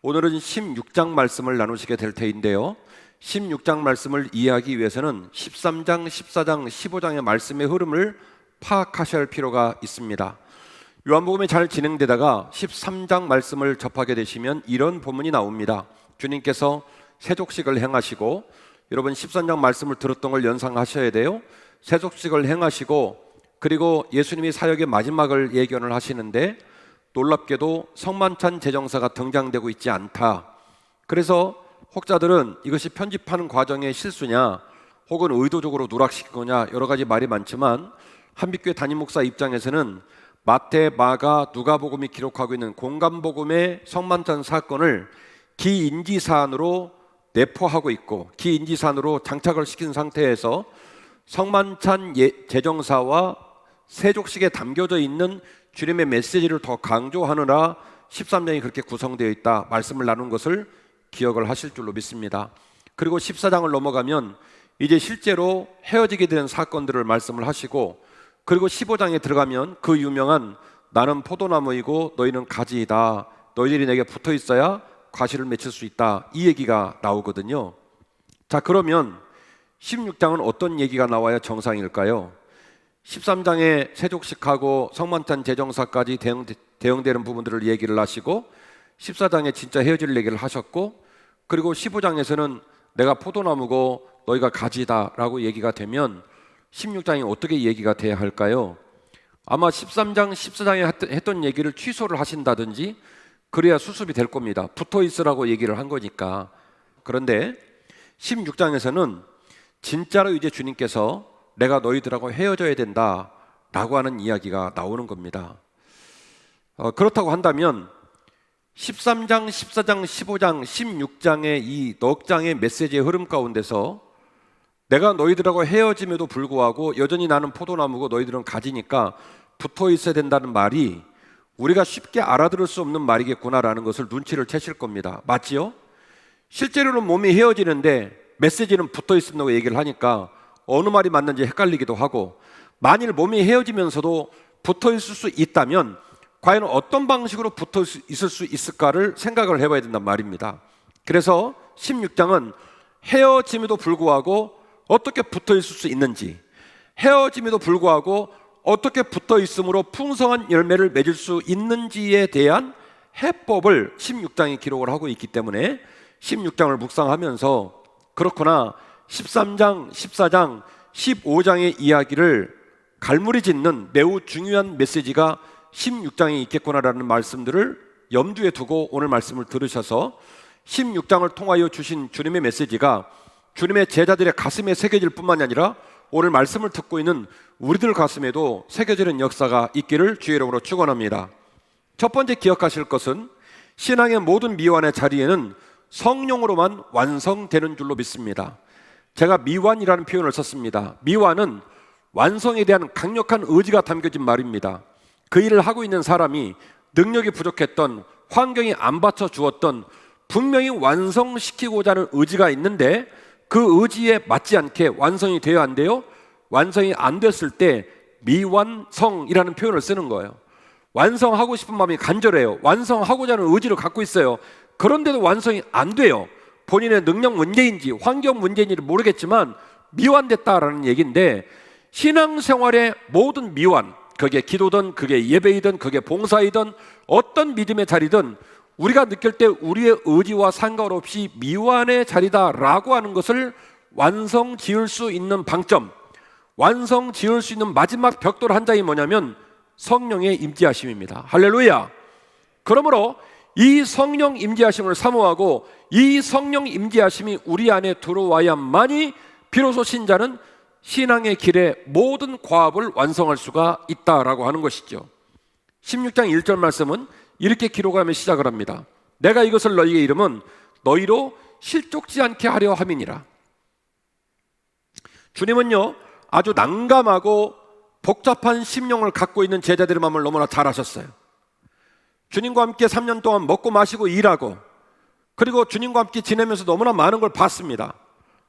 오늘은 16장 말씀을 나누시게 될 터인데요, 16장 말씀을 이해하기 위해서는 13장, 14장, 15장의 말씀의 흐름을 파악하셔야 할 필요가 있습니다. 요한복음이 잘 진행되다가 13장 말씀을 접하게 되시면 이런 본문이 나옵니다. 주님께서 세족식을 행하시고, 여러분 13장 말씀을 들었던 걸 연상하셔야 돼요. 세족식을 행하시고 그리고 예수님이 사역의 마지막을 예견을 하시는데 놀랍게도 성만찬 제정사가 등장되고 있지 않다. 그래서 혹자들은 이것이 편집하는 과정의 실수냐 혹은 의도적으로 누락시킨 거냐 여러 가지 말이 많지만, 한빛교회 담임 목사 입장에서는 마태, 마가, 누가복음이 기록하고 있는 공간복음의 성만찬 사건을 기인지사안으로 내포하고 있고 기인지사안으로 장착을 시킨 상태에서 성만찬 제정사와 세족식에 담겨져 있는 주님의 메시지를 더 강조하느라 13장이 그렇게 구성되어 있다 말씀을 나눈 것을 기억을 하실 줄로 믿습니다. 그리고 14장을 넘어가면 이제 실제로 헤어지게 된 사건들을 말씀을 하시고, 그리고 15장에 들어가면 그 유명한 나는 포도나무이고 너희는 가지이다, 너희들이 내게 붙어 있어야 과실을 맺힐 수 있다, 이 얘기가 나오거든요. 자, 그러면 16장은 어떤 얘기가 나와야 정상일까요? 13장에 세족식하고 성만찬 제정사까지 대응되는 부분들을 얘기를 하시고, 14장에 진짜 헤어질 얘기를 하셨고, 그리고 15장에서는 내가 포도나무고 너희가 가지다 라고 얘기가 되면 16장이 어떻게 얘기가 돼야 할까요? 아마 13장, 14장에 했던 얘기를 취소를 하신다든지 그래야 수습이 될 겁니다. 붙어 있으라고 얘기를 한 거니까. 그런데 16장에서는 진짜로 이제 주님께서 내가 너희들하고 헤어져야 된다 라고 하는 이야기가 나오는 겁니다. 그렇다고 한다면 13장, 14장, 15장, 16장의 이 넉 장의 메시지의 흐름 가운데서 내가 너희들하고 헤어짐에도 불구하고 여전히 나는 포도나무고 너희들은 가지니까 붙어 있어야 된다는 말이 우리가 쉽게 알아들을 수 없는 말이겠구나라는 것을 눈치를 채실 겁니다. 맞지요? 실제로는 몸이 헤어지는데 메시지는 붙어 있는다고 얘기를 하니까 어느 말이 맞는지 헷갈리기도 하고, 만일 몸이 헤어지면서도 붙어 있을 수 있다면 과연 어떤 방식으로 붙어 있을 수 있을까를 생각을 해봐야 된단 말입니다. 그래서 16장은 헤어짐에도 불구하고 어떻게 붙어 있을 수 있는지, 헤어짐에도 불구하고 어떻게 붙어 있음으로 풍성한 열매를 맺을 수 있는지에 대한 해법을 16장에 기록을 하고 있기 때문에 16장을 묵상하면서 그렇구나, 13장, 14장, 15장의 이야기를 갈무리 짓는 매우 중요한 메시지가 16장에 있겠구나라는 말씀들을 염두에 두고 오늘 말씀을 들으셔서 16장을 통하여 주신 주님의 메시지가 주님의 제자들의 가슴에 새겨질 뿐만이 아니라 오늘 말씀을 듣고 있는 우리들 가슴에도 새겨지는 역사가 있기를 주의 이름으로 축원합니다. 첫 번째 기억하실 것은 신앙의 모든 미완의 자리에는 성령으로만 완성되는 줄로 믿습니다. 제가 미완이라는 표현을 썼습니다. 미완은 완성에 대한 강력한 의지가 담겨진 말입니다. 그 일을 하고 있는 사람이 능력이 부족했던, 환경이 안 받쳐 주었던, 분명히 완성시키고자 하는 의지가 있는데 그 의지에 맞지 않게 완성이 되어야 한대요. 완성이 안 됐을 때 미완성이라는 표현을 쓰는 거예요. 완성하고 싶은 마음이 간절해요. 완성하고자 하는 의지를 갖고 있어요. 그런데도 완성이 안 돼요. 본인의 능력 문제인지 환경 문제인지를 모르겠지만 미완됐다라는 얘기인데, 신앙생활의 모든 미완, 그게 기도든 그게 예배이든 그게 봉사이든 어떤 믿음의 자리든 우리가 느낄 때 우리의 의지와 상관없이 미완의 자리다라고 하는 것을 완성 지을 수 있는 방점, 완성 지을 수 있는 마지막 벽돌 한 장이 뭐냐면 성령의 임재하심입니다. 할렐루야. 그러므로 이 성령 임재하심을 사모하고 이 성령 임재하심이 우리 안에 들어와야만이 비로소 신자는 신앙의 길에 모든 과업을 완성할 수가 있다라고 하는 것이죠. 16장 1절 말씀은 이렇게 기록하며 시작을 합니다. 내가 이것을 너희에게 이름은 너희로 실족지 않게 하려 함이니라. 주님은요, 아주 난감하고 복잡한 심령을 갖고 있는 제자들의 마음을 너무나 잘 아셨어요. 주님과 함께 3년 동안 먹고 마시고 일하고, 그리고 주님과 함께 지내면서 너무나 많은 걸 봤습니다.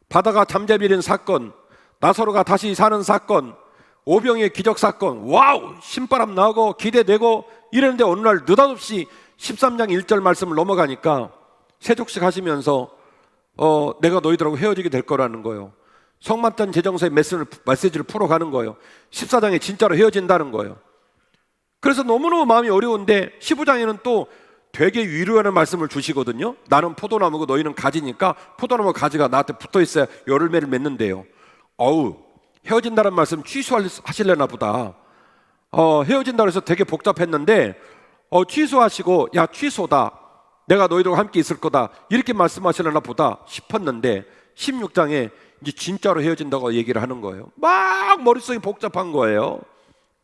바다가 잠재버린 사건, 나사로가 다시 사는 사건, 오병이의 기적 사건, 와우! 신바람 나고 기대되고 이러는데 어느 날 느닷없이 13장 1절 말씀을 넘어가니까 세족식 하시면서 내가 너희들하고 헤어지게 될 거라는 거예요. 성만찬 제정서의 메시지를 풀어가는 거예요. 14장에 진짜로 헤어진다는 거예요. 그래서 너무너무 마음이 어려운데 15장에는 또 되게 위로하는 말씀을 주시거든요. 나는 포도나무고 너희는 가지니까 포도나무 가지가 나한테 붙어있어야 열매를 맺는데요. 헤어진다는 말씀 취소하시려나 보다. 헤어진다고 해서 되게 복잡했는데 취소하시고 야 취소다, 내가 너희들과 함께 있을 거다, 이렇게 말씀하시려나 보다 싶었는데 16장에 이제 진짜로 헤어진다고 얘기를 하는 거예요. 막 머릿속이 복잡한 거예요.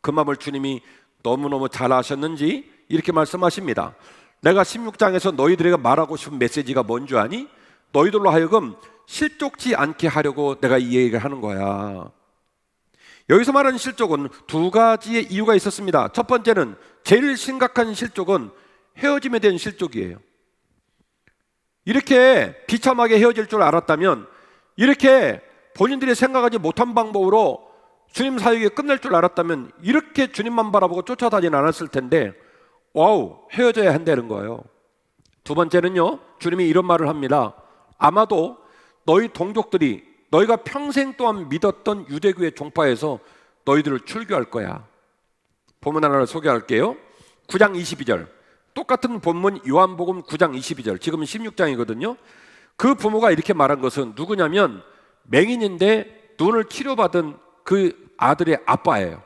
그 마음을 주님이 너무너무 잘 아셨는지 이렇게 말씀하십니다. 내가 16장에서 너희들에게 말하고 싶은 메시지가 뭔 줄 아니? 너희들로 하여금 실족지 않게 하려고 내가 이 얘기를 하는 거야. 여기서 말하는 실족은 두 가지의 이유가 있었습니다. 첫 번째는, 제일 심각한 실족은 헤어짐에 대한 실족이에요. 이렇게 비참하게 헤어질 줄 알았다면, 이렇게 본인들이 생각하지 못한 방법으로 주님 사역이 끝낼 줄 알았다면 이렇게 주님만 바라보고 쫓아다니진 않았을 텐데 헤어져야 한다는 거예요. 두 번째는요, 주님이 이런 말을 합니다. 아마도 너희 동족들이 너희가 평생 동안 믿었던 유대교의 종파에서 너희들을 출교할 거야. 본문 하나를 소개할게요. 9장 22절, 똑같은 본문 요한복음 9장 22절, 지금은 16장이거든요. 그 부모가 이렇게 말한 것은 누구냐면 맹인인데 눈을 치료받은 그 아들의 아빠예요.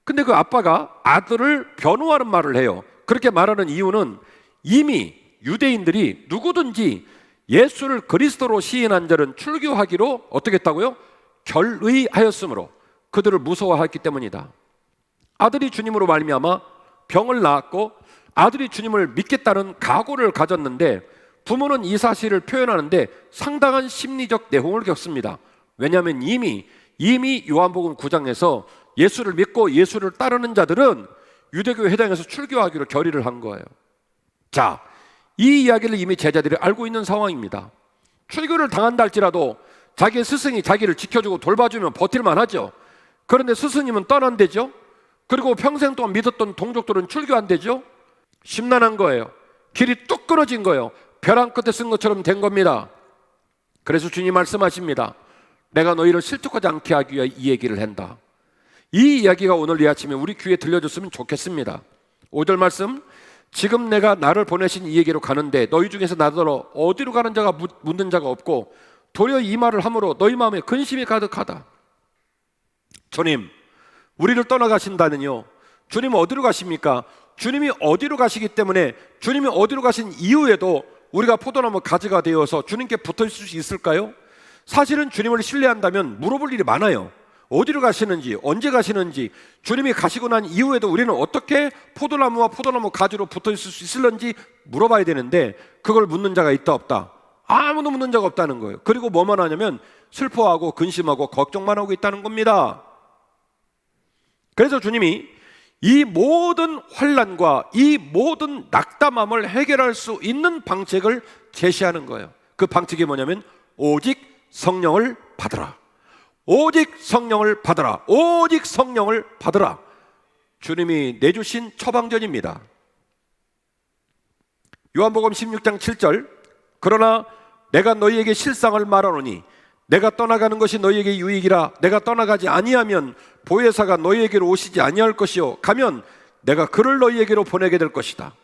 근데 그 아빠가 아들을 변호하는 말을 해요. 그렇게 말하는 이유는 이미 유대인들이 누구든지 예수를 그리스도로 시인한 자는 출교하기로 어떻게 했다고요? 결의하였으므로 그들을 무서워했기 때문이다. 아들이 주님으로 말미암아 병을 낳았고 아들이 주님을 믿겠다는 각오를 가졌는데 부모는 이 사실을 표현하는데 상당한 심리적 내홍을 겪습니다. 왜냐하면 이미 요한복음 9장에서 예수를 믿고 예수를 따르는 자들은 유대교 회당에서 출교하기로 결의를 한 거예요. 자, 이 이야기를 이미 제자들이 알고 있는 상황입니다. 출교를 당한다 할지라도 자기의 스승이 자기를 지켜주고 돌봐주면 버틸만 하죠. 그런데 스승님은 떠난대죠. 그리고 평생 동안 믿었던 동족들은 출교한대죠. 심란한 거예요. 길이 뚝 끊어진 거예요. 벼랑 끝에 쓴 것처럼 된 겁니다. 그래서 주님 말씀하십니다. 내가 너희를 실족하지 않게 하기 위해 이 얘기를 한다. 이 이야기가 오늘 이 아침에 우리 귀에 들려줬으면 좋겠습니다. 5절 말씀, 지금 내가 나를 보내신 이에게로 가는데 너희 중에서 나더러 어디로 가는 자가 묻는 자가 없고 도리어 이 말을 함으로 너희 마음에 근심이 가득하다. 주님, 우리를 떠나가신다는요, 주님은 어디로 가십니까? 주님이 어디로 가시기 때문에 주님이 어디로 가신 이후에도 우리가 포도나무 가지가 되어서 주님께 붙어 있을 수 있을까요? 사실은 주님을 신뢰한다면 물어볼 일이 많아요. 어디로 가시는지, 언제 가시는지, 주님이 가시고 난 이후에도 우리는 어떻게 포도나무와 포도나무 가지로 붙어 있을 수 있을런지 물어봐야 되는데 그걸 묻는 자가 있다 없다? 아무도 묻는 자가 없다는 거예요. 그리고 뭐만 하냐면 슬퍼하고 근심하고 걱정만 하고 있다는 겁니다. 그래서 주님이 이 모든 환난과 이 모든 낙담함을 해결할 수 있는 방책을 제시하는 거예요. 그 방책이 뭐냐면 오직 성령을 받으라. 오직 성령을 받으라. 오직 성령을 받으라. 주님이 내주신 처방전입니다. 요한복음 16장 7절, 그러나 내가 너희에게 실상을 말하노니 내가 떠나가는 것이 너희에게 유익이라. 내가 떠나가지 아니하면 보혜사가 너희에게로 오시지 아니할 것이요 가면 내가 그를 너희에게로 보내게 될 것이다.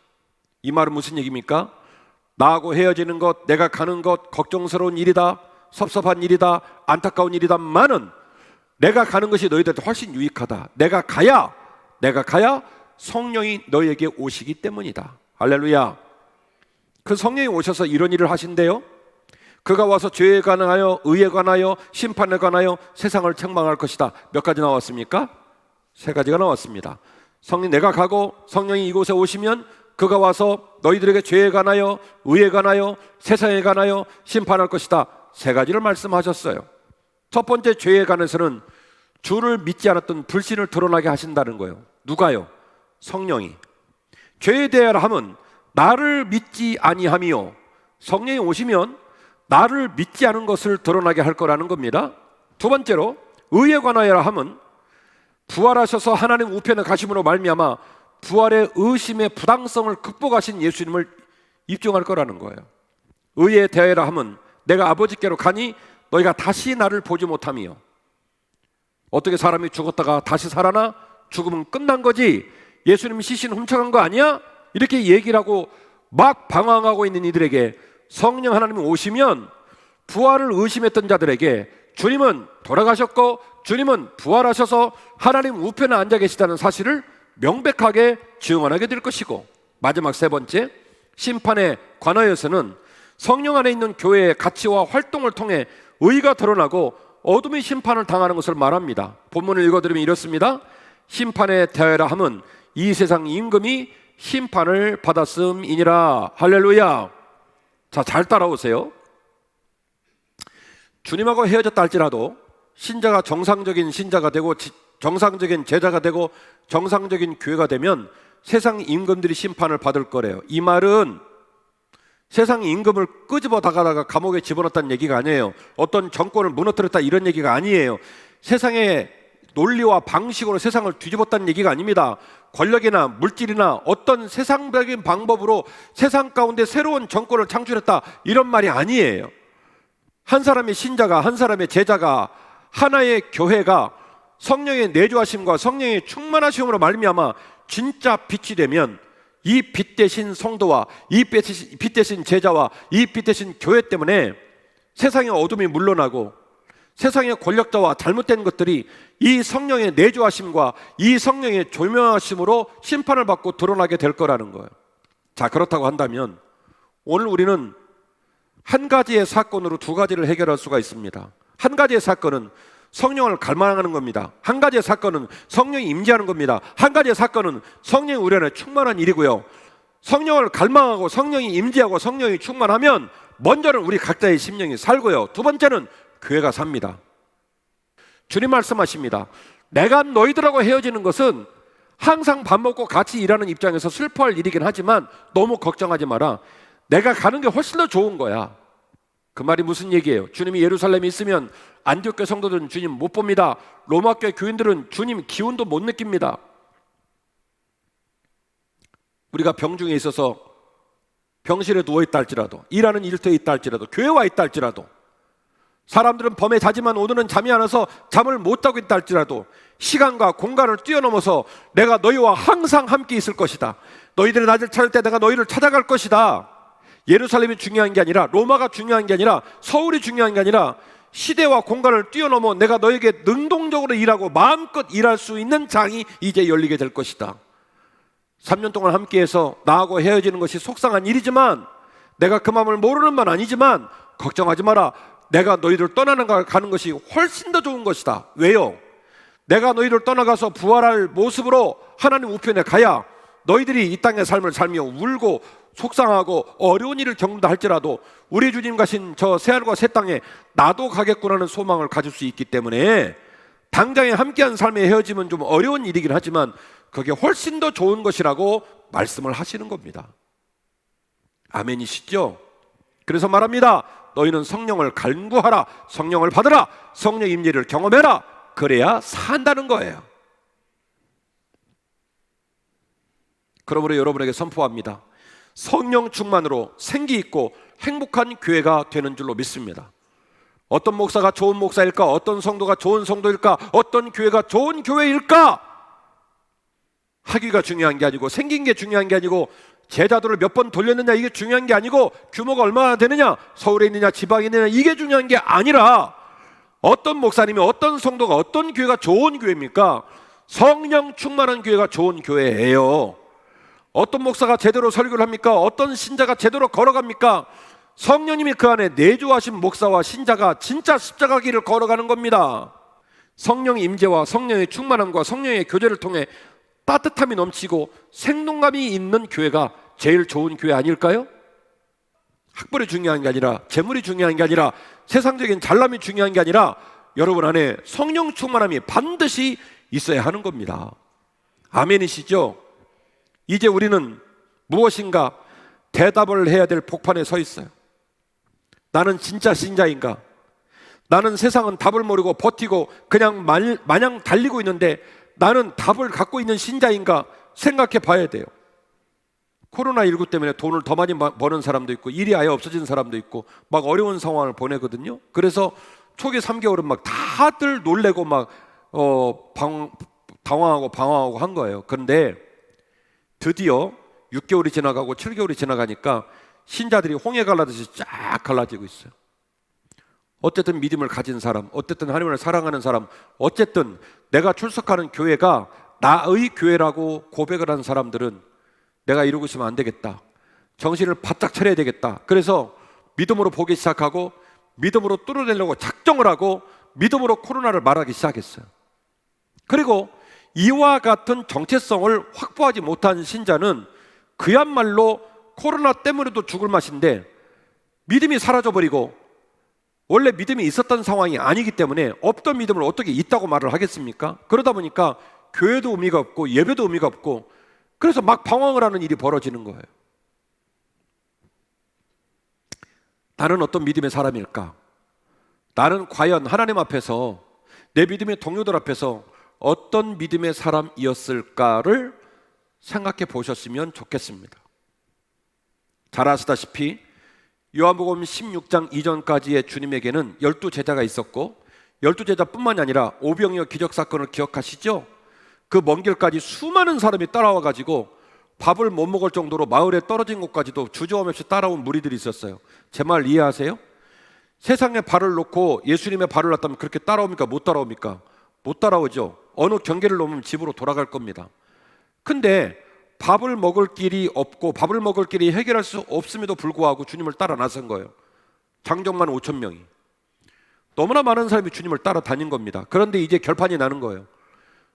이 말은 무슨 얘기입니까? 나하고 헤어지는 것, 내가 가는 것 걱정스러운 일이다, 섭섭한 일이다, 안타까운 일이다만은 내가 가는 것이 너희들한테 훨씬 유익하다. 내가 가야 성령이 너희에게 오시기 때문이다. 할렐루야. 그 성령이 오셔서 이런 일을 하신대요. 그가 와서 죄에 관하여, 의에 관하여, 심판에 관하여 세상을 책망할 것이다. 몇 가지 나왔습니까? 3가지가 나왔습니다. 성령, 내가 가고 성령이 이곳에 오시면 그가 와서 너희들에게 죄에 관하여, 의에 관하여, 세상에 관하여 심판할 것이다. 3가지를 말씀하셨어요. 첫 번째, 죄에 관해서는 주를 믿지 않았던 불신을 드러나게 하신다는 거예요. 누가요? 성령이. 죄에 대하여 하면 나를 믿지 아니하며, 성령이 오시면 나를 믿지 않은 것을 드러나게 할 거라는 겁니다. 두 번째로, 의에 관하여라 하면 부활하셔서 하나님 우편에 가심으로 말미암아 부활의 의심의 부당성을 극복하신 예수님을 입증할 거라는 거예요. 의에 대하여라 함은 내가 아버지께로 가니 너희가 다시 나를 보지 못함이요. 어떻게 사람이 죽었다가 다시 살아나? 죽으면 끝난 거지. 예수님이 시신 훔쳐간 거 아니야? 이렇게 얘기를 하고 막 방황하고 있는 이들에게 성령 하나님이 오시면 부활을 의심했던 자들에게 주님은 돌아가셨고 주님은 부활하셔서 하나님 우편에 앉아 계시다는 사실을 명백하게 증언하게 될 것이고, 마지막 세 번째, 심판에 관하여서는 성령 안에 있는 교회의 가치와 활동을 통해 의가 드러나고 어둠의 심판을 당하는 것을 말합니다. 본문을 읽어드리면 이렇습니다. 심판에 대하여라 함은 이 세상 임금이 심판을 받았음이니라. 할렐루야. 자, 잘 따라오세요. 주님하고 헤어졌다 할지라도 신자가 정상적인 신자가 되고 정상적인 제자가 되고 정상적인 교회가 되면 세상 임금들이 심판을 받을 거래요. 이 말은 세상 임금을 끄집어 다가다가 감옥에 집어넣었다는 얘기가 아니에요. 어떤 정권을 무너뜨렸다 이런 얘기가 아니에요. 세상의 논리와 방식으로 세상을 뒤집었다는 얘기가 아닙니다. 권력이나 물질이나 어떤 세상적인 방법으로 세상 가운데 새로운 정권을 창출했다 이런 말이 아니에요. 한 사람의 신자가, 한 사람의 제자가, 하나의 교회가 성령의 내주하심과 성령의 충만하심으로 말미암아 진짜 빛이 되면 이 빛 대신 성도와 이 빛 대신 제자와 이 빛 대신 교회 때문에 세상의 어둠이 물러나고 세상의 권력자와 잘못된 것들이 이 성령의 내주하심과 이 성령의 조명하심으로 심판을 받고 드러나게 될 거라는 거예요. 자, 그렇다고 한다면 오늘 우리는 한 가지의 사건으로 두 가지를 해결할 수가 있습니다. 한 가지의 사건은 성령을 갈망하는 겁니다. 한 가지의 사건은 성령이 임재하는 겁니다. 한 가지의 사건은 성령이 우리 안에 충만한 일이고요. 성령을 갈망하고 성령이 임재하고 성령이 충만하면 먼저는 우리 각자의 심령이 살고요. 두 번째는 교회가 삽니다. 주님 말씀하십니다. 내가 너희들하고 헤어지는 것은 항상 밥 먹고 같이 일하는 입장에서 슬퍼할 일이긴 하지만 너무 걱정하지 마라. 내가 가는 게 훨씬 더 좋은 거야. 그 말이 무슨 얘기예요? 주님이 예루살렘에 있으면 안디옥 교회 성도들은 주님 못 봅니다. 로마 교회 교인들은 주님 기운도 못 느낍니다. 우리가 병중에 있어서 병실에 누워있다 할지라도, 일하는 일터에 있다 할지라도, 교회에 와 있다 할지라도, 사람들은 밤에 자지만 오늘은 잠이 안 와서 잠을 못 자고 있다 할지라도 시간과 공간을 뛰어넘어서 내가 너희와 항상 함께 있을 것이다. 너희들의 낮을 찾을 때 내가 너희를 찾아갈 것이다. 예루살렘이 중요한 게 아니라, 로마가 중요한 게 아니라, 서울이 중요한 게 아니라 시대와 공간을 뛰어넘어 내가 너에게 능동적으로 일하고 마음껏 일할 수 있는 장이 이제 열리게 될 것이다. 3년 동안 함께해서 나하고 헤어지는 것이 속상한 일이지만, 내가 그 마음을 모르는 건 아니지만 걱정하지 마라. 내가 너희를 가는 것이 훨씬 더 좋은 것이다. 왜요? 내가 너희를 떠나가서 부활할 모습으로 하나님 우편에 가야 너희들이 이 땅의 삶을 살며 울고 속상하고 어려운 일을 겪는다 할지라도 우리 주님 가신 저 새하늘과 새 땅에 나도 가겠구나는 소망을 가질 수 있기 때문에 당장에 함께한 삶의 헤어짐은 좀 어려운 일이긴 하지만 그게 훨씬 더 좋은 것이라고 말씀을 하시는 겁니다. 아멘이시죠? 그래서 말합니다. 너희는 성령을 간구하라. 성령을 받으라. 성령 임재를 경험해라. 그래야 산다는 거예요. 그러므로 여러분에게 선포합니다. 성령 충만으로 생기 있고 행복한 교회가 되는 줄로 믿습니다. 어떤 목사가 좋은 목사일까? 어떤 성도가 좋은 성도일까? 어떤 교회가 좋은 교회일까? 하기가 중요한 게 아니고, 생긴 게 중요한 게 아니고, 제자들을 몇 번 돌렸느냐 이게 중요한 게 아니고, 규모가 얼마나 되느냐, 서울에 있느냐 지방에 있느냐 이게 중요한 게 아니라, 어떤 목사님이 어떤 성도가 어떤 교회가 좋은 교회입니까? 성령 충만한 교회가 좋은 교회예요. 어떤 목사가 제대로 설교를 합니까? 어떤 신자가 제대로 걸어갑니까? 성령님이 그 안에 내주하신 목사와 신자가 진짜 십자가 길을 걸어가는 겁니다. 성령의 임재와 성령의 충만함과 성령의 교제를 통해 따뜻함이 넘치고 생동감이 있는 교회가 제일 좋은 교회 아닐까요? 학벌이 중요한 게 아니라, 재물이 중요한 게 아니라, 세상적인 잘남이 중요한 게 아니라 여러분 안에 성령 충만함이 반드시 있어야 하는 겁니다. 아멘이시죠? 이제 우리는 무엇인가 대답을 해야 될 복판에 서 있어요. 나는 진짜 신자인가? 나는 세상은 답을 모르고 버티고 그냥 마냥 달리고 있는데 나는 답을 갖고 있는 신자인가 생각해 봐야 돼요. 코로나19 때문에 돈을 더 많이 버는 사람도 있고 일이 아예 없어진 사람도 있고 막 어려운 상황을 보내거든요. 그래서 초기 3개월은 막 다들 놀래고 막 당황하고 방황하고 한 거예요. 그런데 드디어 6개월이 지나가고 7개월이 지나가니까 신자들이 홍해 갈라듯이 쫙 갈라지고 있어요. 어쨌든 믿음을 가진 사람, 어쨌든 하나님을 사랑하는 사람, 어쨌든 내가 출석하는 교회가 나의 교회라고 고백을 하는 사람들은 내가 이러고 있으면 안 되겠다, 정신을 바짝 차려야 되겠다. 그래서 믿음으로 보기 시작하고 믿음으로 뚫어내려고 작정을 하고 믿음으로 코로나를 말하기 시작했어요. 그리고 이와 같은 정체성을 확보하지 못한 신자는 그야말로 코로나 때문에도 죽을 맛인데 믿음이 사라져버리고 원래 믿음이 있었던 상황이 아니기 때문에 없던 믿음을 어떻게 있다고 말을 하겠습니까? 그러다 보니까 교회도 의미가 없고 예배도 의미가 없고 그래서 막 방황을 하는 일이 벌어지는 거예요. 나는 어떤 믿음의 사람일까? 나는 과연 하나님 앞에서 내 믿음의 동료들 앞에서 어떤 믿음의 사람이었을까를 생각해 보셨으면 좋겠습니다. 잘 아시다시피 요한복음 16장 이전까지의 주님에게는 12제자가 있었고 12제자뿐만이 아니라 오병이어 기적사건을 기억하시죠? 그 먼 길까지 수많은 사람이 따라와 가지고 밥을 못 먹을 정도로 마을에 떨어진 곳까지도 주저함 없이 따라온 무리들이 있었어요. 제 말 이해하세요? 세상에 발을 놓고 예수님의 발을 놨다면 그렇게 따라옵니까? 못 따라옵니까? 못 따라오죠. 어느 경계를 넘으면 집으로 돌아갈 겁니다. 근데 밥을 먹을 길이 없고 밥을 먹을 길이 해결할 수 없음에도 불구하고 주님을 따라 나선 거예요. 장정만 5천 명이. 너무나 많은 사람이 주님을 따라 다닌 겁니다. 그런데 이제 결판이 나는 거예요.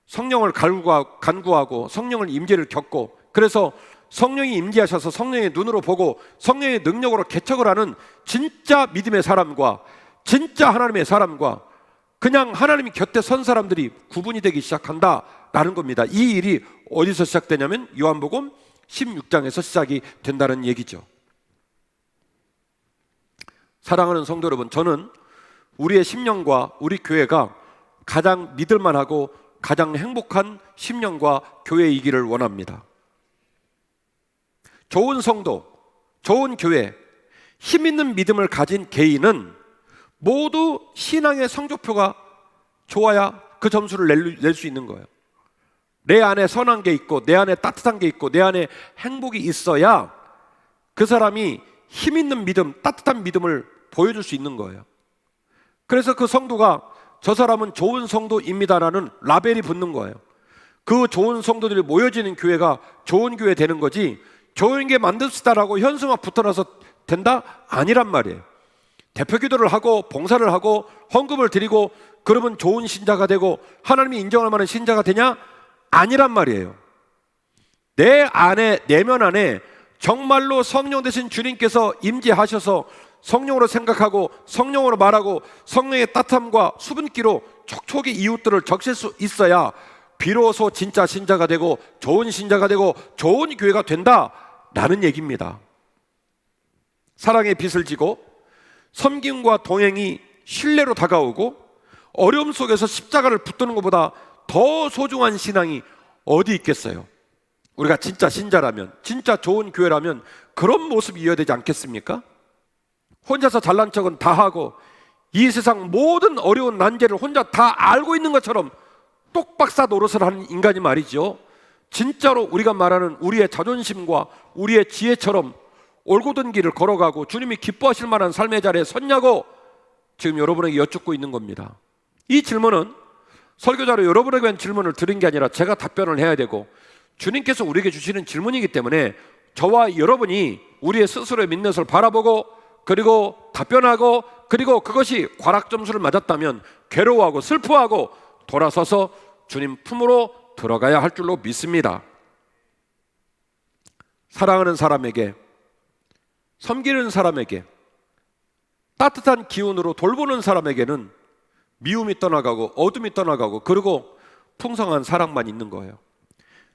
성령을 간구하고 성령을 임재를 겪고 그래서 성령이 임재하셔서 성령의 눈으로 보고 성령의 능력으로 개척을 하는 진짜 믿음의 사람과 진짜 하나님의 사람과 그냥 하나님이 곁에 선 사람들이 구분이 되기 시작한다라는 겁니다. 이 일이 어디서 시작되냐면 요한복음 16장에서 시작이 된다는 얘기죠. 사랑하는 성도 여러분, 저는 우리의 10년과 우리 교회가 가장 믿을만하고 가장 행복한 10년과 교회이기를 원합니다. 좋은 성도, 좋은 교회, 힘 있는 믿음을 가진 개인은 모두 신앙의 성적표가 좋아야 그 점수를 낼 수 있는 거예요. 내 안에 선한 게 있고 내 안에 따뜻한 게 있고 내 안에 행복이 있어야 그 사람이 힘 있는 믿음, 따뜻한 믿음을 보여줄 수 있는 거예요. 그래서 그 성도가 저 사람은 좋은 성도입니다라는 라벨이 붙는 거예요. 그 좋은 성도들이 모여지는 교회가 좋은 교회 되는 거지 좋은 게 만듭시다라고 현수막 붙어놔서 된다? 아니란 말이에요. 대표 기도를 하고 봉사를 하고 헌금을 드리고 그러면 좋은 신자가 되고 하나님이 인정할 만한 신자가 되냐? 아니란 말이에요. 내 안에, 내면 안에 정말로 성령 되신 주님께서 임재하셔서 성령으로 생각하고 성령으로 말하고 성령의 따뜻함과 수분기로 촉촉이 이웃들을 적실 수 있어야 비로소 진짜 신자가 되고 좋은 신자가 되고 좋은 교회가 된다라는 얘기입니다. 사랑의 빚을 지고 섬김과 동행이 신뢰로 다가오고 어려움 속에서 십자가를 붙드는 것보다 더 소중한 신앙이 어디 있겠어요? 우리가 진짜 신자라면, 진짜 좋은 교회라면 그런 모습이 이어야 되지 않겠습니까? 혼자서 잘난 척은 다 하고 이 세상 모든 어려운 난제를 혼자 다 알고 있는 것처럼 똑박사 노릇을 하는 인간이 말이죠. 진짜로 우리가 말하는 우리의 자존심과 우리의 지혜처럼 올곧은 길을 걸어가고 주님이 기뻐하실 만한 삶의 자리에 섰냐고 지금 여러분에게 여쭙고 있는 겁니다. 이 질문은 설교자로 여러분에게 위한 질문을 드린 게 아니라 제가 답변을 해야 되고 주님께서 우리에게 주시는 질문이기 때문에 저와 여러분이 우리의 스스로의 민낯을 바라보고 그리고 답변하고 그리고 그것이 과락 점수를 맞았다면 괴로워하고 슬퍼하고 돌아서서 주님 품으로 들어가야 할 줄로 믿습니다. 사랑하는 사람에게, 섬기는 사람에게, 따뜻한 기운으로 돌보는 사람에게는 미움이 떠나가고 어둠이 떠나가고 그리고 풍성한 사랑만 있는 거예요.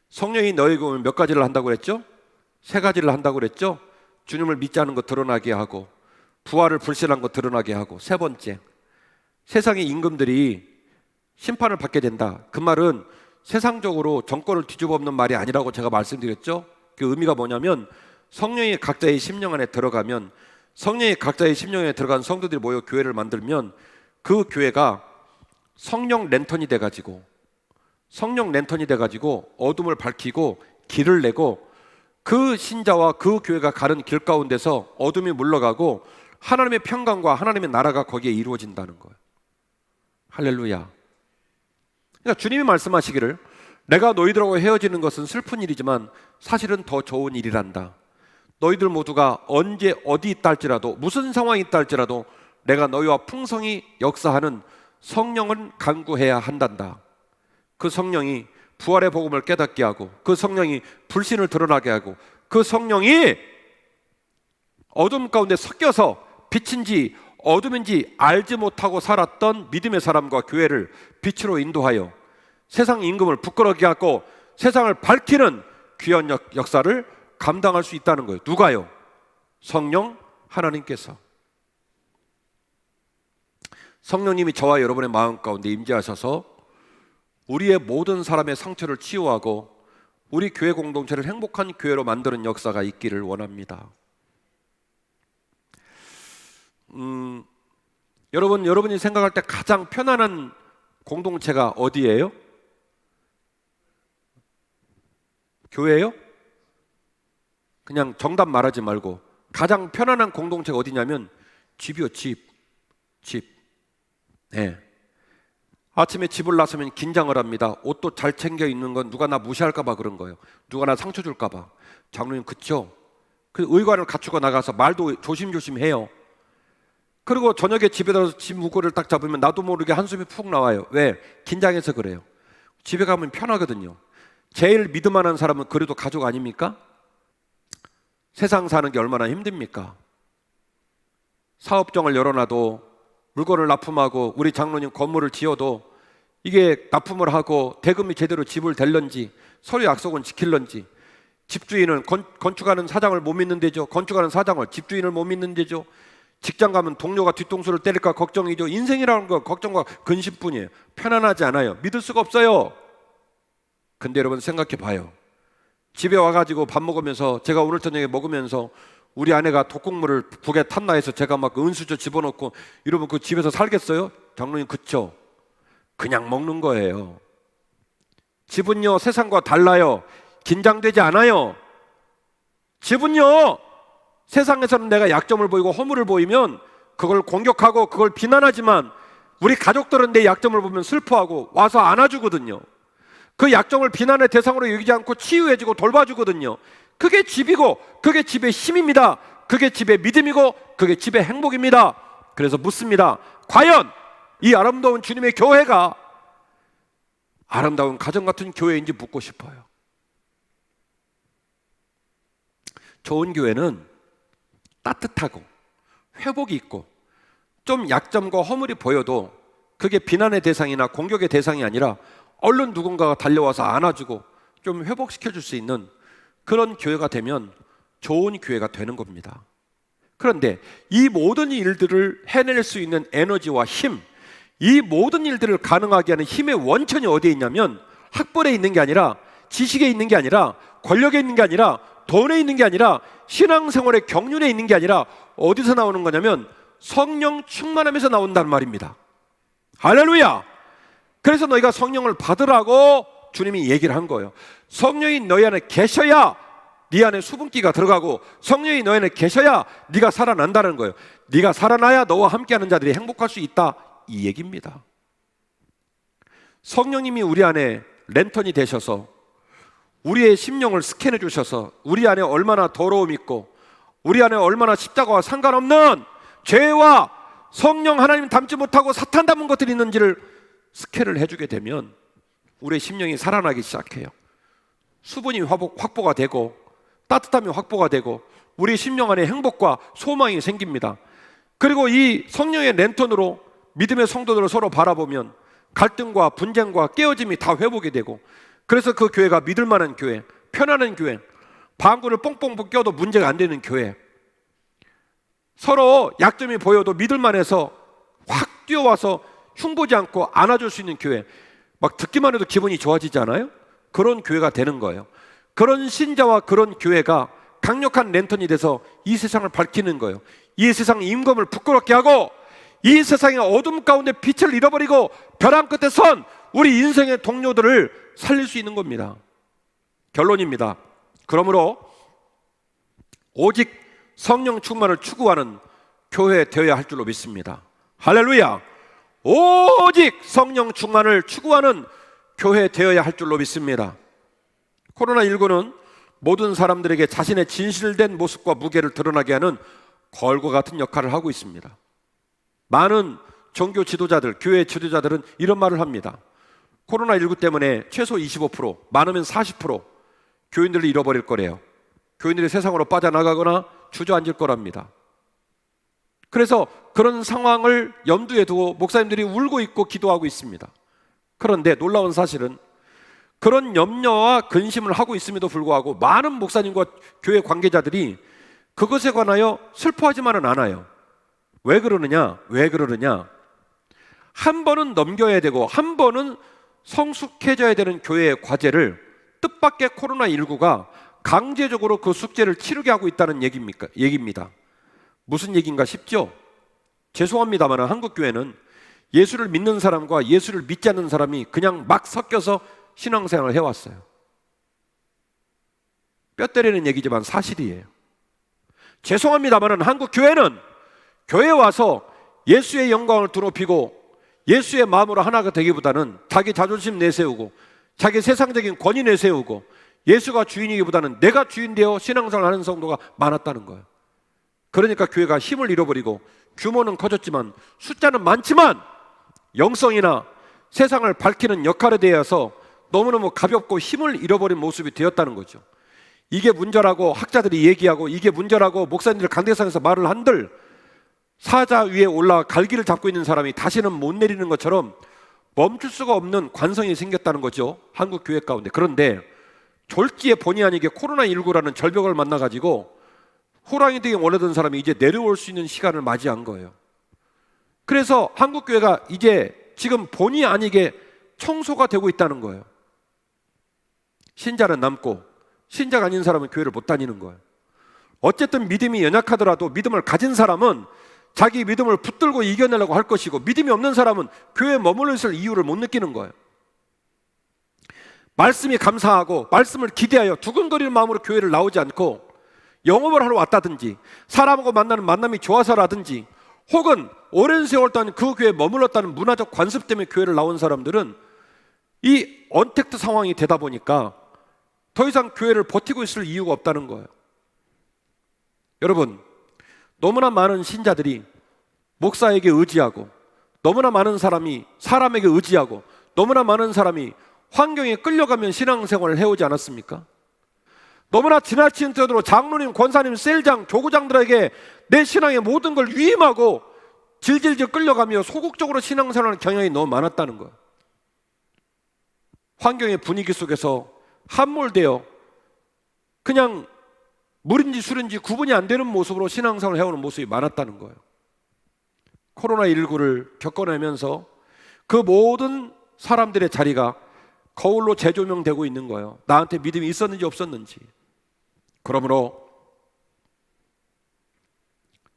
성령이 너에게 오면 몇 가지를 한다고 그랬죠? 3가지를 한다고 그랬죠? 주님을 믿지 않은 것 드러나게 하고 부활을 불신한 것 드러나게 하고 3번째, 세상의 임금들이 심판을 받게 된다. 그 말은 세상적으로 정권을 뒤집어 엎는 말이 아니라고 제가 말씀드렸죠? 그 의미가 뭐냐면 성령이 각자의 심령 안에 들어가면, 성령이 각자의 심령 안에 들어간 성도들이 모여 교회를 만들면 그 교회가 성령 랜턴이 돼가지고 어둠을 밝히고 길을 내고 그 신자와 그 교회가 가는 길 가운데서 어둠이 물러가고 하나님의 평강과 하나님의 나라가 거기에 이루어진다는 거예요. 할렐루야. 그러니까 주님이 말씀하시기를 내가 너희들하고 헤어지는 것은 슬픈 일이지만 사실은 더 좋은 일이란다. 너희들 모두가 언제 어디 있다 할지라도, 무슨 상황이 있다 할지라도 내가 너희와 풍성히 역사하는 성령은 간구해야 한단다. 그 성령이 부활의 복음을 깨닫게 하고, 그 성령이 불신을 드러나게 하고, 그 성령이 어둠 가운데 섞여서 빛인지 어둠인지 알지 못하고 살았던 믿음의 사람과 교회를 빛으로 인도하여 세상 임금을 부끄럽게 하고 세상을 밝히는 귀한 역사를 감당할 수 있다는 거예요. 누가요? 성령 하나님께서. 성령님이 저와 여러분의 마음 가운데 임재하셔서 우리의 모든 사람의 상처를 치유하고 우리 교회 공동체를 행복한 교회로 만드는 역사가 있기를 원합니다. 여러분이 생각할 때 가장 편안한 공동체가 어디예요? 교회예요? 그냥 정답 말하지 말고 가장 편안한 공동체가 어디냐면 집이요. 집. 네. 아침에 집을 나서면 긴장을 합니다. 옷도 잘 챙겨 입는 건 누가 나 무시할까 봐 그런 거예요. 누가 나 상처 줄까 봐. 장로님 그쵸? 그 의관을 갖추고 나가서 말도 조심조심 해요. 그리고 저녁에 집에 들어서 집 무거를 딱 잡으면 나도 모르게 한숨이 푹 나와요. 왜? 긴장해서 그래요. 집에 가면 편하거든요. 제일 믿음하는 사람은 그래도 가족 아닙니까? 세상 사는 게 얼마나 힘듭니까? 사업장을 열어놔도 물건을 납품하고 우리 장로님 건물을 지어도 이게 납품을 하고 대금이 제대로 집을 댈런지 서류 약속은 지킬런지, 집주인은 건축하는 사장을 못 믿는 데죠. 건축하는 사장을 집주인을 못 믿는 데죠. 직장 가면 동료가 뒤통수를 때릴까 걱정이죠. 인생이라는 건 걱정과 근심뿐이에요. 편안하지 않아요. 믿을 수가 없어요. 근데 여러분 생각해 봐요. 집에 와가지고 밥 먹으면서, 제가 오늘 저녁에 먹으면서 우리 아내가 독국물을 국에 탔나 해서 제가 막 은수저 집어넣고 이러면 그 집에서 살겠어요? 장로님 그쵸? 그냥 먹는 거예요. 집은요 세상과 달라요. 긴장되지 않아요. 집은요 세상에서는 내가 약점을 보이고 허물을 보이면 그걸 공격하고 그걸 비난하지만 우리 가족들은 내 약점을 보면 슬퍼하고 와서 안아주거든요. 그 약점을 비난의 대상으로 여기지 않고 치유해주고 돌봐주거든요. 그게 집이고 그게 집의 힘입니다. 그게 집의 믿음이고 그게 집의 행복입니다. 그래서 묻습니다. 과연 이 아름다운 주님의 교회가 아름다운 가정 같은 교회인지 묻고 싶어요. 좋은 교회는 따뜻하고 회복이 있고 좀 약점과 허물이 보여도 그게 비난의 대상이나 공격의 대상이 아니라 얼른 누군가가 달려와서 안아주고 좀 회복시켜줄 수 있는 그런 교회가 되면 좋은 교회가 되는 겁니다. 그런데 이 모든 일들을 해낼 수 있는 에너지와 힘, 이 모든 일들을 가능하게 하는 힘의 원천이 어디에 있냐면 학벌에 있는 게 아니라, 지식에 있는 게 아니라, 권력에 있는 게 아니라, 돈에 있는 게 아니라, 신앙생활의 경륜에 있는 게 아니라 어디서 나오는 거냐면 성령 충만함에서 나온다는 말입니다. 할렐루야! 그래서 너희가 성령을 받으라고 주님이 얘기를 한 거예요. 성령이 너희 안에 계셔야 네 안에 수분기가 들어가고 성령이 너희 안에 계셔야 네가 살아난다는 거예요. 네가 살아나야 너와 함께하는 자들이 행복할 수 있다, 이 얘기입니다. 성령님이 우리 안에 랜턴이 되셔서 우리의 심령을 스캔해 주셔서 우리 안에 얼마나 더러움이 있고 우리 안에 얼마나 십자가와 상관없는 죄와 성령 하나님 닮지 못하고 사탄 닮은 것들이 있는지를 스캔을 해주게 되면 우리의 심령이 살아나기 시작해요. 수분이 확보가 되고 따뜻함이 확보가 되고 우리 심령 안에 행복과 소망이 생깁니다. 그리고 이 성령의 랜턴으로 믿음의 성도들을 서로 바라보면 갈등과 분쟁과 깨어짐이 다 회복이 되고, 그래서 그 교회가 믿을 만한 교회, 편안한 교회, 방구를 뽕뽕 껴도 문제가 안 되는 교회, 서로 약점이 보여도 믿을만해서 확 뛰어와서 흉보지 않고 안아줄 수 있는 교회, 막 듣기만 해도 기분이 좋아지지 않아요? 그런 교회가 되는 거예요. 그런 신자와 그런 교회가 강력한 랜턴이 돼서 이 세상을 밝히는 거예요. 이 세상 임금을 부끄럽게 하고 이 세상의 어둠 가운데 빛을 잃어버리고 벼랑 끝에 선 우리 인생의 동료들을 살릴 수 있는 겁니다. 결론입니다. 그러므로 오직 성령 충만을 추구하는 교회 되어야 할 줄로 믿습니다. 할렐루야! 오직 성령 충만을 추구하는 교회 되어야 할 줄로 믿습니다. 코로나19는 모든 사람들에게 자신의 진실된 모습과 무게를 드러나게 하는 거울과 같은 역할을 하고 있습니다. 많은 종교 지도자들, 교회 지도자들은 이런 말을 합니다. 코로나19 때문에 최소 25%, 많으면 40% 교인들을 잃어버릴 거래요. 교인들이 세상으로 빠져나가거나 주저앉을 거랍니다. 그래서 그런 상황을 염두에 두고 목사님들이 울고 있고 기도하고 있습니다. 그런데 놀라운 사실은 그런 염려와 근심을 하고 있음에도 불구하고 많은 목사님과 교회 관계자들이 그것에 관하여 슬퍼하지만은 않아요. 왜 그러느냐? 한 번은 넘겨야 되고 한 번은 성숙해져야 되는 교회의 과제를 뜻밖의 코로나19가 강제적으로 그 숙제를 치르게 하고 있다는 얘기입니다. 무슨 얘기인가 싶죠? 죄송합니다만 한국 교회는 예수를 믿는 사람과 예수를 믿지 않는 사람이 그냥 막 섞여서 신앙생활을 해왔어요. 뼈 때리는 얘기지만 사실이에요. 죄송합니다만 한국 교회는 교회에 와서 예수의 영광을 드높이고 예수의 마음으로 하나가 되기보다는 자기 자존심 내세우고 자기 세상적인 권위 내세우고 예수가 주인이기보다는 내가 주인 되어 신앙생활을 하는 성도가 많았다는 거예요. 그러니까 교회가 힘을 잃어버리고 규모는 커졌지만 숫자는 많지만 영성이나 세상을 밝히는 역할에 대해서 너무너무 가볍고 힘을 잃어버린 모습이 되었다는 거죠. 이게 문제라고 학자들이 얘기하고 이게 문제라고 목사님들 강대상에서 말을 한들 사자 위에 올라 갈기를 잡고 있는 사람이 다시는 못 내리는 것처럼 멈출 수가 없는 관성이 생겼다는 거죠. 한국 교회 가운데. 그런데 졸지에 본의 아니게 코로나19라는 절벽을 만나가지고 호랑이 되기 원하던 사람이 이제 내려올 수 있는 시간을 맞이한 거예요. 그래서 한국 교회가 이제 지금 본의 아니게 청소가 되고 있다는 거예요. 신자는 남고 신자가 아닌 사람은 교회를 못 다니는 거예요. 어쨌든 믿음이 연약하더라도 믿음을 가진 사람은 자기 믿음을 붙들고 이겨내려고 할 것이고 믿음이 없는 사람은 교회에 머물러 있을 이유를 못 느끼는 거예요. 말씀이 감사하고 말씀을 기대하여 두근거리는 마음으로 교회를 나오지 않고 영업을 하러 왔다든지 사람하고 만나는 만남이 좋아서라든지 혹은 오랜 세월 동안 그 교회에 머물렀다는 문화적 관습 때문에 교회를 나온 사람들은 이 언택트 상황이 되다 보니까 더 이상 교회를 버티고 있을 이유가 없다는 거예요. 여러분, 너무나 많은 신자들이 목사에게 의지하고 너무나 많은 사람이 사람에게 의지하고 너무나 많은 사람이 환경에 끌려가면 신앙생활을 해오지 않았습니까? 너무나 지나친 태도로 장로님, 권사님, 셀장, 교구장들에게 내 신앙의 모든 걸 위임하고 질질질 끌려가며 소극적으로 신앙생활하는 경향이 너무 많았다는 거예요. 환경의 분위기 속에서 함몰되어 그냥 물인지 술인지 구분이 안 되는 모습으로 신앙생활을 해오는 모습이 많았다는 거예요. 코로나19를 겪어내면서 그 모든 사람들의 자리가 거울로 재조명되고 있는 거예요. 나한테 믿음이 있었는지 없었는지. 그러므로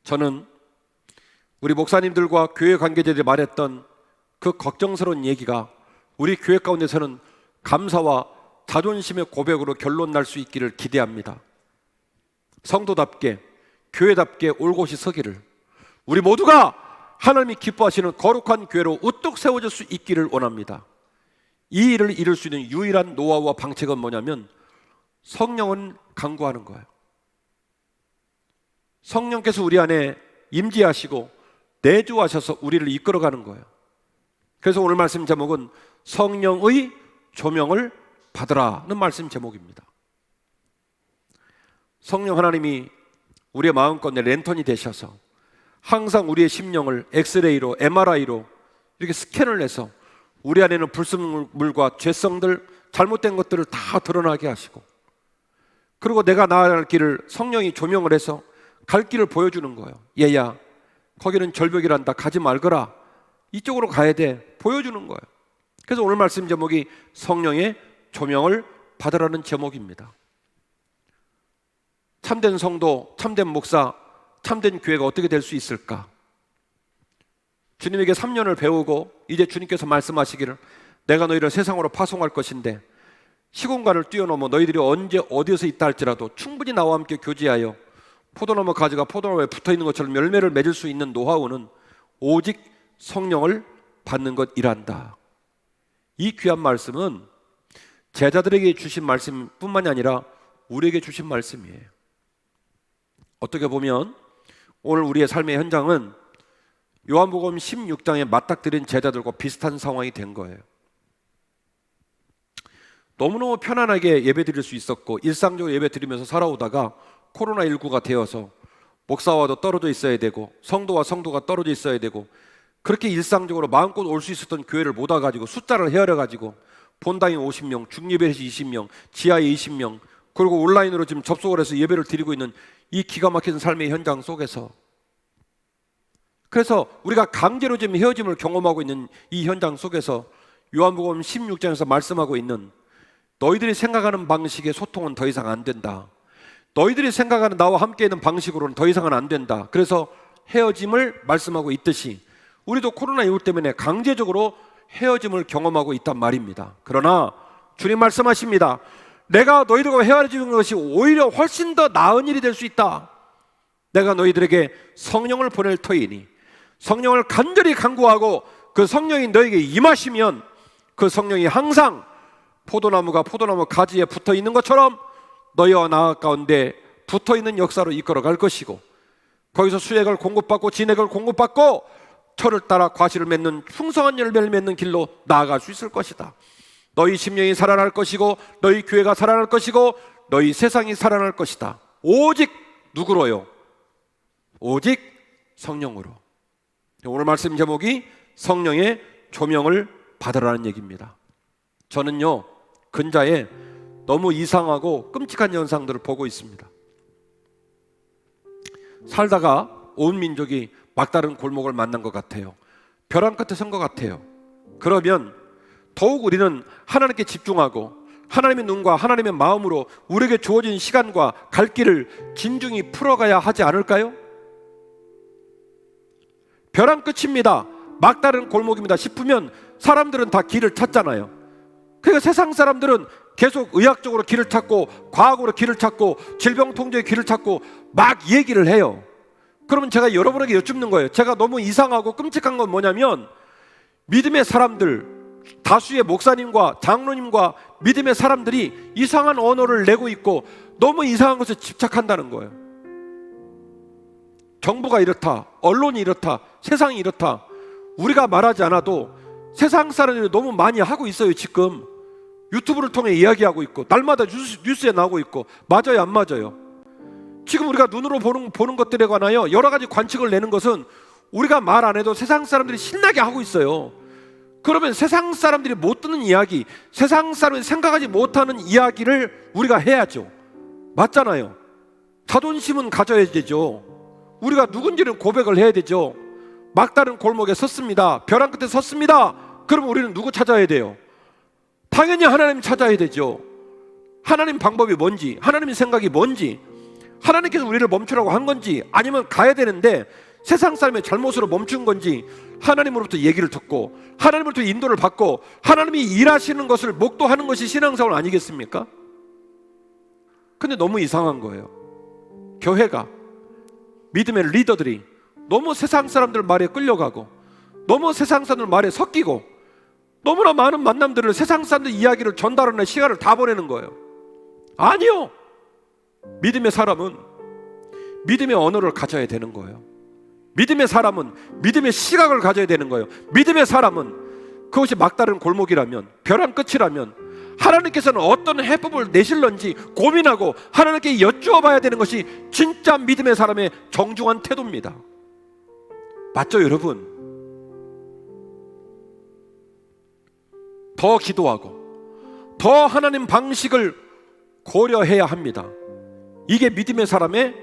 저는 우리 목사님들과 교회 관계자들이 말했던 그 걱정스러운 얘기가 우리 교회 가운데서는 감사와 자존심의 고백으로 결론 날 수 있기를 기대합니다. 성도답게 교회답게 올곧이 서기를 우리 모두가 하나님이 기뻐하시는 거룩한 교회로 우뚝 세워질 수 있기를 원합니다. 이 일을 이룰 수 있는 유일한 노하우와 방책은 뭐냐면 성령은 간구하는 거예요. 성령께서 우리 안에 임재하시고 내주하셔서 우리를 이끌어가는 거예요. 그래서 오늘 말씀 제목은 성령의 조명을 받으라는 말씀 제목입니다. 성령 하나님이 우리의 마음가운데 랜턴이 되셔서 항상 우리의 심령을 엑스레이로 MRI로 이렇게 스캔을 해서 우리 안에는 불순물과 죄성들 잘못된 것들을 다 드러나게 하시고 그리고 내가 나아야 할 길을 성령이 조명을 해서 갈 길을 보여주는 거예요. 얘야 거기는 절벽이란다 가지 말거라 이쪽으로 가야 돼 보여주는 거예요. 그래서 오늘 말씀 제목이 성령의 조명을 받으라는 제목입니다. 참된 성도, 참된 목사, 참된 교회가 어떻게 될 수 있을까? 주님에게 3년을 배우고 이제 주님께서 말씀하시기를 내가 너희를 세상으로 파송할 것인데 시공간을 뛰어넘어 너희들이 언제 어디에서 있다 할지라도 충분히 나와 함께 교제하여 포도나무 가지가 포도나무에 붙어있는 것처럼 열매를 맺을 수 있는 노하우는 오직 성령을 받는 것이란다. 이 귀한 말씀은 제자들에게 주신 말씀뿐만이 아니라 우리에게 주신 말씀이에요. 어떻게 보면 오늘 우리의 삶의 현장은 요한복음 16장에 맞닥뜨린 제자들과 비슷한 상황이 된 거예요. 너무너무 편안하게 예배드릴 수 있었고 일상적으로 예배드리면서 살아오다가 코로나19가 되어서 목사와도 떨어져 있어야 되고 성도와 성도가 떨어져 있어야 되고 그렇게 일상적으로 마음껏 올 수 있었던 교회를 못 와가지고 숫자를 헤아려가지고 본당에 50명, 중예배에서 20명, 지하에 20명, 그리고 온라인으로 지금 접속을 해서 예배를 드리고 있는 이 기가 막힌 삶의 현장 속에서, 그래서 우리가 강제로 지금 헤어짐을 경험하고 있는 이 현장 속에서 요한복음 16장에서 말씀하고 있는 너희들이 생각하는 방식의 소통은 더 이상 안 된다. 너희들이 생각하는 나와 함께 있는 방식으로는 더 이상은 안 된다. 그래서 헤어짐을 말씀하고 있듯이 우리도 코로나19 때문에 강제적으로 헤어짐을 경험하고 있단 말입니다. 그러나 주님 말씀하십니다. 내가 너희들과 헤어지는 것이 오히려 훨씬 더 나은 일이 될 수 있다. 내가 너희들에게 성령을 보낼 터이니 성령을 간절히 간구하고 그 성령이 너에게 임하시면 그 성령이 항상 포도나무가 포도나무 가지에 붙어 있는 것처럼 너희와 나 가운데 붙어 있는 역사로 이끌어 갈 것이고 거기서 수액을 공급받고 진액을 공급받고 철을 따라 과실을 맺는 풍성한 열매를 맺는 길로 나아갈 수 있을 것이다. 너희 심령이 살아날 것이고 너희 교회가 살아날 것이고 너희 세상이 살아날 것이다. 오직 누구로요? 오직 성령으로. 오늘 말씀 제목이 성령의 조명을 받으라는 얘기입니다. 저는요 근자에 너무 이상하고 끔찍한 현상들을 보고 있습니다. 살다가 온 민족이 막다른 골목을 만난 것 같아요. 벼랑 끝에 선 것 같아요. 그러면 더욱 우리는 하나님께 집중하고 하나님의 눈과 하나님의 마음으로 우리에게 주어진 시간과 갈 길을 진중히 풀어가야 하지 않을까요? 벼랑 끝입니다. 막다른 골목입니다 싶으면 사람들은 다 길을 찾잖아요. 그러니까 세상 사람들은 계속 의학적으로 길을 찾고 과학으로 길을 찾고 질병 통제의 길을 찾고 막 얘기를 해요. 그러면 제가 여러분에게 여쭙는 거예요. 제가 너무 이상하고 끔찍한 건 뭐냐면 믿음의 사람들, 다수의 목사님과 장로님과 믿음의 사람들이 이상한 언어를 내고 있고 너무 이상한 것에 집착한다는 거예요. 정부가 이렇다, 언론이 이렇다, 세상이 이렇다. 우리가 말하지 않아도 세상 사람들이 너무 많이 하고 있어요. 지금 유튜브를 통해 이야기하고 있고 날마다 뉴스에 나오고 있고 맞아요 안 맞아요? 지금 우리가 눈으로 보는 것들에 관하여 여러 가지 관측을 내는 것은 우리가 말 안 해도 세상 사람들이 신나게 하고 있어요. 그러면 세상 사람들이 못 듣는 이야기, 세상 사람이 생각하지 못하는 이야기를 우리가 해야죠. 맞잖아요. 자존심은 가져야 되죠. 우리가 누군지는 고백을 해야 되죠. 막다른 골목에 섰습니다. 벼랑 끝에 섰습니다. 그럼 우리는 누구 찾아야 돼요? 당연히 하나님 찾아야 되죠. 하나님 방법이 뭔지, 하나님의 생각이 뭔지, 하나님께서 우리를 멈추라고 한 건지 아니면 가야 되는데 세상 사람의 잘못으로 멈춘 건지 하나님으로부터 얘기를 듣고 하나님으로부터 인도를 받고 하나님이 일하시는 것을 목도하는 것이 신앙생활 아니겠습니까? 근데 너무 이상한 거예요. 교회가, 믿음의 리더들이 너무 세상 사람들 말에 끌려가고 너무 세상 사람들 말에 섞이고 너무나 많은 만남들을 세상 사람들 이야기를 전달하는 시간을 다 보내는 거예요. 아니요. 믿음의 사람은 믿음의 언어를 가져야 되는 거예요. 믿음의 사람은 믿음의 시각을 가져야 되는 거예요. 믿음의 사람은 그것이 막다른 골목이라면, 벼랑 끝이라면 하나님께서는 어떤 해법을 내실런지 고민하고 하나님께 여쭈어 봐야 되는 것이 진짜 믿음의 사람의 정중한 태도입니다. 맞죠 여러분? 더 기도하고 더 하나님 방식을 고려해야 합니다. 이게 믿음의 사람의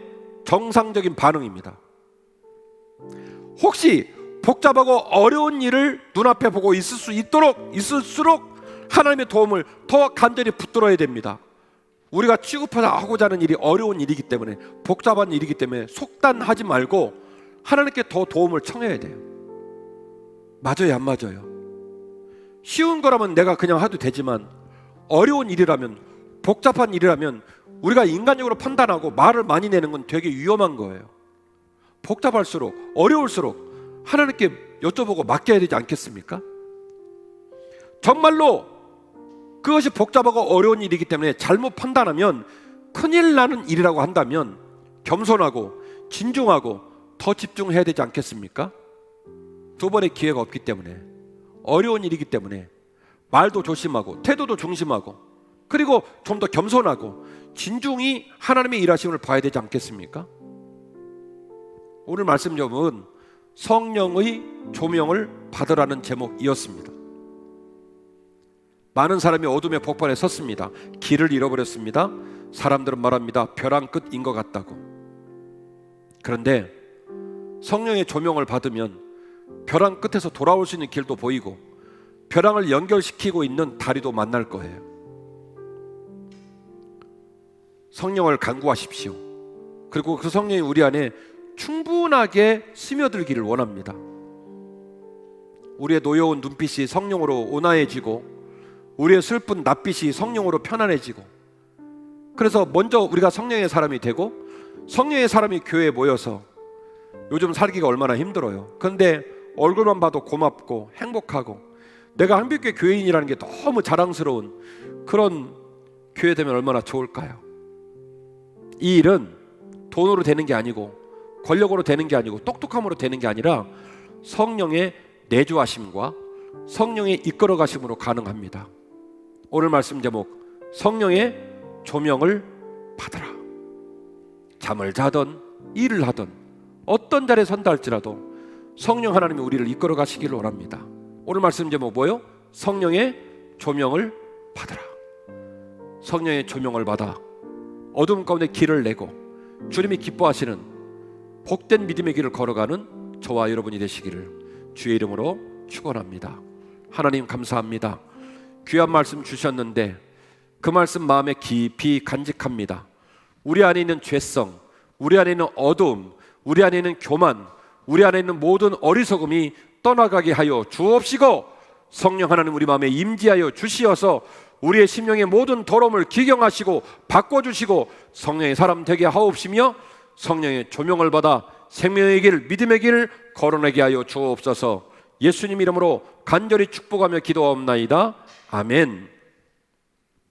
정상적인 반응입니다. 혹시 복잡하고 어려운 일을 눈앞에 보고 있을수록 하나님의 도움을 더 간절히 붙들어야 됩니다. 우리가 취급하고자 하는 일이 어려운 일이기 때문에, 복잡한 일이기 때문에 속단하지 말고 하나님께 더 도움을 청해야 돼요. 맞아요, 안 맞아요? 쉬운 거라면 내가 그냥 해도 되지만 어려운 일이라면, 복잡한 일이라면 우리가 인간적으로 판단하고 말을 많이 내는 건 되게 위험한 거예요. 복잡할수록, 어려울수록 하나님께 여쭤보고 맡겨야 되지 않겠습니까? 정말로 그것이 복잡하고 어려운 일이기 때문에 잘못 판단하면 큰일 나는 일이라고 한다면 겸손하고 진중하고 더 집중해야 되지 않겠습니까? 두 번의 기회가 없기 때문에, 어려운 일이기 때문에 말도 조심하고 태도도 중심하고, 그리고 좀 더 겸손하고 진중히 하나님의 일하심을 봐야 되지 않겠습니까? 오늘 말씀 제목은 성령의 조명을 받으라는 제목이었습니다. 많은 사람이 어둠의 복판에 섰습니다. 길을 잃어버렸습니다. 사람들은 말합니다. 벼랑 끝인 것 같다고. 그런데 성령의 조명을 받으면 벼랑 끝에서 돌아올 수 있는 길도 보이고 벼랑을 연결시키고 있는 다리도 만날 거예요. 성령을 간구하십시오. 그리고 그 성령이 우리 안에 충분하게 스며들기를 원합니다. 우리의 노여운 눈빛이 성령으로 온화해지고 우리의 슬픈 낯빛이 성령으로 편안해지고, 그래서 먼저 우리가 성령의 사람이 되고 성령의 사람이 교회에 모여서, 요즘 살기가 얼마나 힘들어요. 그런데 얼굴만 봐도 고맙고 행복하고 내가 한빛교회 교인이라는 게 너무 자랑스러운 그런 교회 되면 얼마나 좋을까요? 이 일은 돈으로 되는 게 아니고 권력으로 되는 게 아니고 똑똑함으로 되는 게 아니라 성령의 내주하심과 성령의 이끌어 가심으로 가능합니다. 오늘 말씀 제목, 성령의 조명을 받으라. 잠을 자든 일을 하든 어떤 자리에 선다 할지라도 성령 하나님이 우리를 이끌어 가시기를 원합니다. 오늘 말씀 제목 뭐예요? 성령의 조명을 받으라. 성령의 조명을 받아 어둠 가운데 길을 내고 주님이 기뻐하시는 복된 믿음의 길을 걸어가는 저와 여러분이 되시기를 주의 이름으로 축원합니다. 하나님 감사합니다. 귀한 말씀 주셨는데 그 말씀 마음에 깊이 간직합니다. 우리 안에 있는 죄성, 우리 안에 있는 어두움, 우리 안에 있는 교만, 우리 안에 있는 모든 어리석음이 떠나가게 하여 주옵시고, 성령 하나님 우리 마음에 임재하여 주시어서 우리의 심령의 모든 더러움을 기경하시고 바꿔주시고 성령의 사람 되게 하옵시며, 성령의 조명을 받아 생명의 길, 믿음의 길을 걸어내게 하여 주옵소서. 예수님 이름으로 간절히 축복하며 기도하옵나이다. 아멘.